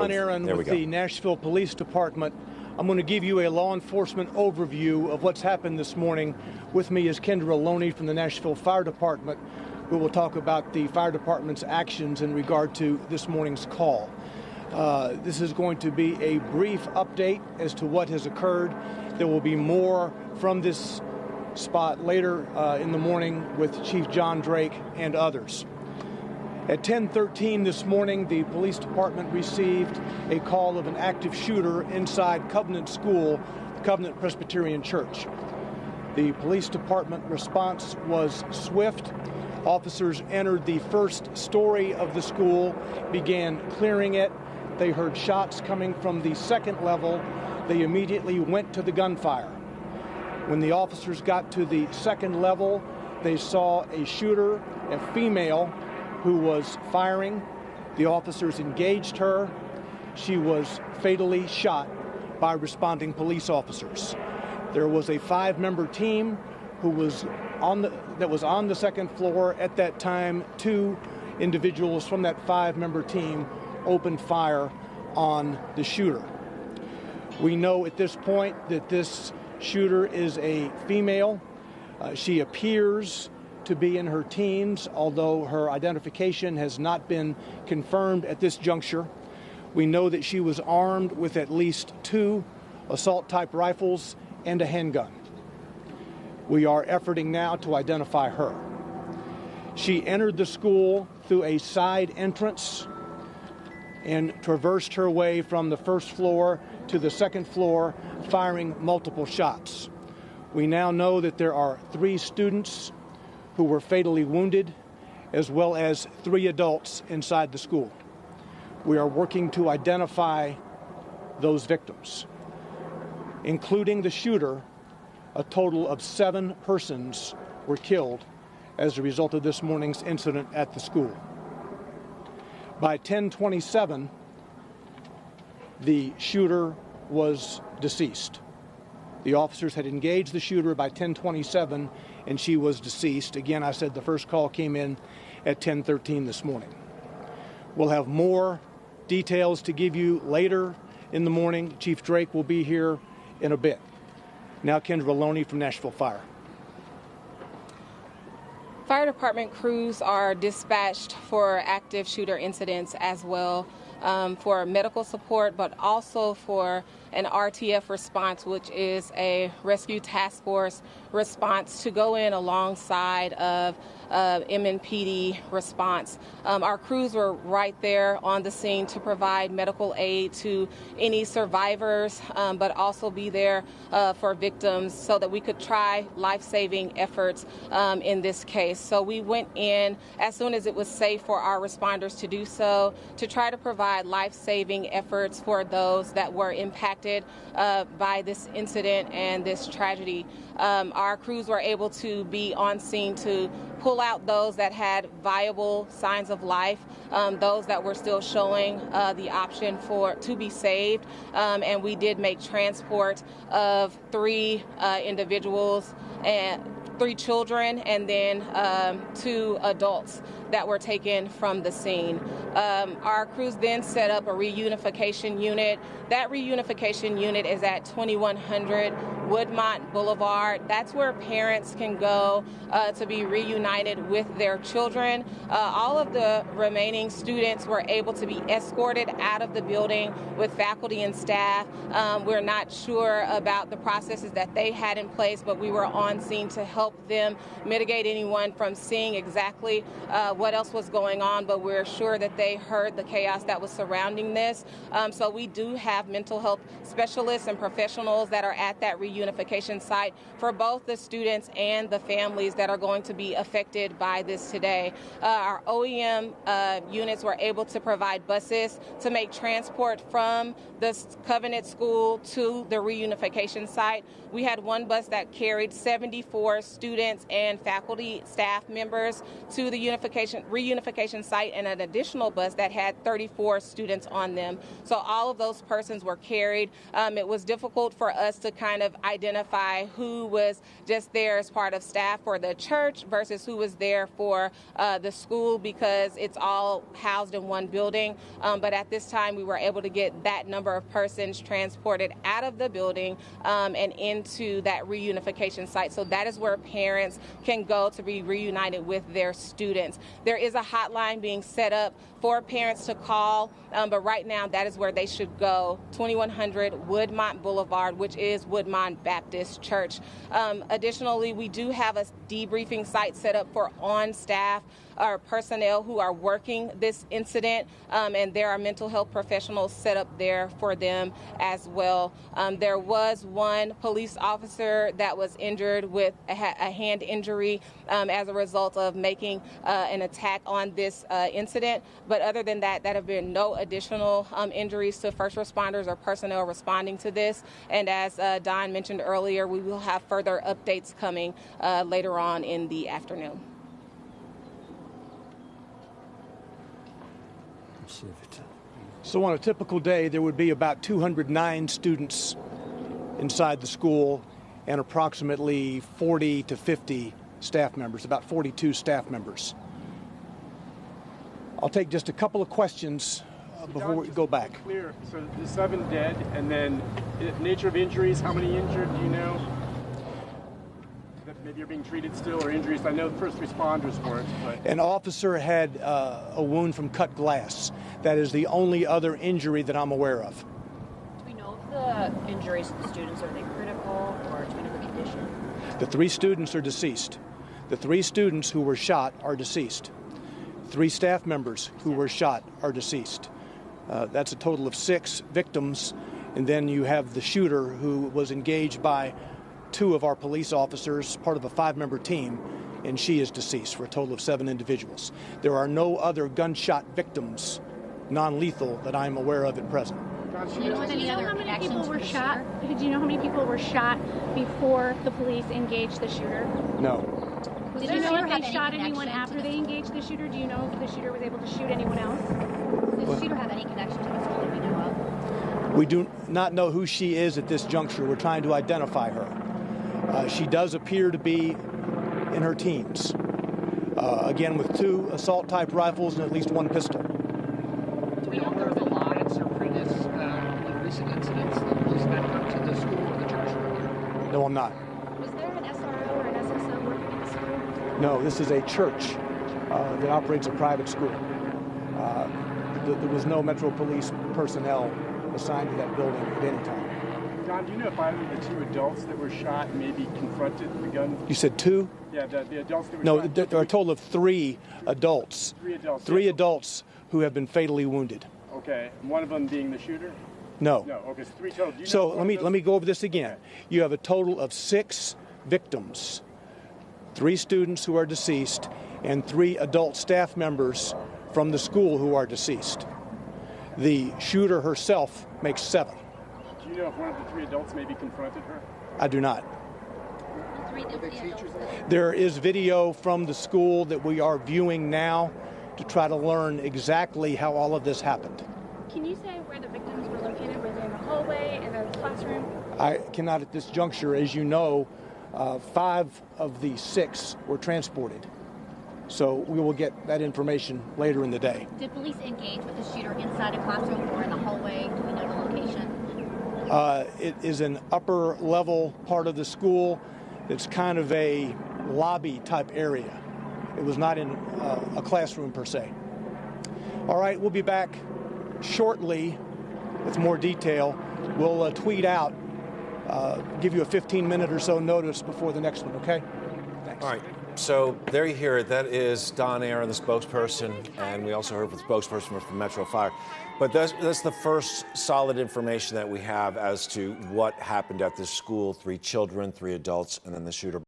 John Aaron with the Nashville Police Department. I'm going to give you a law enforcement overview of what's happened this morning. With me is Kendra Loney from the Nashville Fire Department, who will talk about the fire department's actions in regard to this morning's call. This is going to be a brief update as to what has occurred. There will be more from this spot later in the morning with Chief John Drake and others. At 10:13 this morning, the police department received a call of an active shooter inside Covenant School, Covenant Presbyterian Church. The police department response was swift. Officers entered the first story of the school, began clearing it. They heard shots coming from the second level. They immediately went to the gunfire. When the officers got to the second level, they saw a shooter, a female, who was firing. The officers engaged her. She was fatally shot by responding police officers. There was a 5-member team who was on the second floor at that time. 2 individuals from that 5-member team opened fire on the shooter. We know at this point that this shooter is a female. She appears to be in her teens, although her identification has not been confirmed at this juncture. We know that she was armed with at least 2 assault-type rifles and a handgun. We are efforting now to identify her. She entered the school through a side entrance and traversed her way from the first floor to the second floor, firing multiple shots. We now know that there are 3 students who were fatally wounded, as well as 3 adults inside the school. We are working to identify those victims. Including the shooter, a total of 7 persons were killed as a result of this morning's incident at the school. By 10:27, the shooter was deceased. The officers had engaged the shooter by 10:27, and she was deceased. Again, I said the first call came in at 10:13 this morning. We'll have more details to give you later in the morning. Chief Drake will be here in a bit. Now, Kendra Loney from Nashville Fire. Fire department crews are dispatched for active shooter incidents as well, for medical support, but also for an RTF response, which is a rescue task force response to go in alongside of MNPD response. Our crews were right there on the scene to provide medical aid to any survivors, but also be there for victims so that we could try life-saving efforts in this case. So we went in as soon as it was safe for our responders to do so, to try to provide life-saving efforts for those that were impacted by this incident and this tragedy. Our crews were able to be on scene to pull out those that had viable signs of life, those that were still showing the option to be saved, and we did make transport of 3 individuals and 3 children, and then 2 adults that were taken from the scene. Our crews then set up a reunification unit. That reunification unit is at 2100 Woodmont Boulevard. That's where parents can go to be reunited with their children. All of the remaining students were able to be escorted out of the building with faculty and staff. We're not sure about the processes that they had in place, but we were on scene to help them mitigate anyone from seeing exactly what else was going on, but we're sure that they heard the chaos that was surrounding this. So we do have mental health specialists and professionals that are at that reunification site for both the students and the families that are going to be affected by this today. Our OEM units were able to provide buses to make transport from the Covenant School to the reunification site. We had one bus that carried 74 students and faculty staff members to the reunification site, and an additional bus that had 34 students on them. So all of those persons were carried. It was difficult for us to kind of identify who was just there as part of staff for the church versus who was there for the school, because it's all housed in one building. But at this time, we were able to get that number of persons transported out of the building and into that reunification site. So that is where parents can go to be reunited with their students. There is a hotline being set up for parents to call, but right now that is where they should go, 2100 Woodmont Boulevard, which is Woodmont Baptist Church. Additionally, we do have a debriefing site set up for on-staff or personnel who are working this incident, and there are mental health professionals set up there for them as well. There was one police officer that was injured with a hand injury as a result of making an attack on this incident. But other than that, there have been no additional injuries to first responders or personnel responding to this. And as Don mentioned earlier, we will have further updates coming later on in the afternoon. So on a typical day, there would be about 209 students inside the school and approximately 40 to 50 staff members, about 42 staff members. I'll take just a couple of questions before we go back. Clear. So the 7 dead, and then nature of injuries, how many injured, do you know? That maybe you're being treated still, or injuries? I know first responders weren't, but... An officer had a wound from cut glass. That is the only other injury that I'm aware of. Do we know if the injuries to the students, are they critical, or do we know the condition? The 3 students are deceased. The 3 students who were shot are deceased. 3 staff members who were shot are deceased. That's a total of 6 victims. And then you have the shooter who was engaged by 2 of our police officers, part of a 5-member team, and she is deceased, for a total of 7 individuals. There are no other gunshot victims, non-lethal, that I'm aware of at present. Do you know how many people were shot? Do you know how many people were shot before the police engaged the shooter? No. Did you know if they shot anyone after they engaged the shooter? Do you know if the shooter was able to shoot anyone else? Does the shooter have any connection to the school that we know of? We do not know who she is at this juncture. We're trying to identify her. She does appear to be in her teens. Again, with 2 assault-type rifles and at least 1 pistol. Do we know if there's alliance or previous recent incidents that police met up to the school or the church? No, I'm not. Was there an SRO or an SSO working in the school? No, this is a church that operates a private school. There was no Metro Police personnel assigned to that building at any time. Don, do you know if either of the 2 adults that were shot maybe confronted the gun? You said 2? Yeah, the adults that were No, shot. there are a total of 3 adults. 3 adults. 3 adults who have been fatally wounded. Okay, and one of them being the shooter? No. No, okay, so 3 total. Do you So know let me go over this again. You have a total of 6 victims, 3 students who are deceased, and 3 adult staff members from the school who are deceased. The shooter herself makes 7. Do you know if one of the 3 adults maybe confronted her? I do not. There is video from the school that we are viewing now to try to learn exactly how all of this happened. Can you say where the victims were located? Were they in the hallway, in a classroom? I cannot at this juncture. As you know, 5 of the 6 were transported. So we will get that information later in the day. Did police engage with the shooter inside a classroom or in the hallway? Do we know the location? It is an upper level part of the school. It's kind of a lobby type area. It was not in a classroom per se. All right, we'll be back shortly with more detail. We'll tweet out, give you a 15-minute or so notice before the next one, okay? Thanks. All right. So there you hear it. That is Don Aaron, the spokesperson, and we also heard from the spokesperson from Metro Fire. But that's the first solid information that we have as to what happened at this school. 3 children, 3 adults, and then the shooter.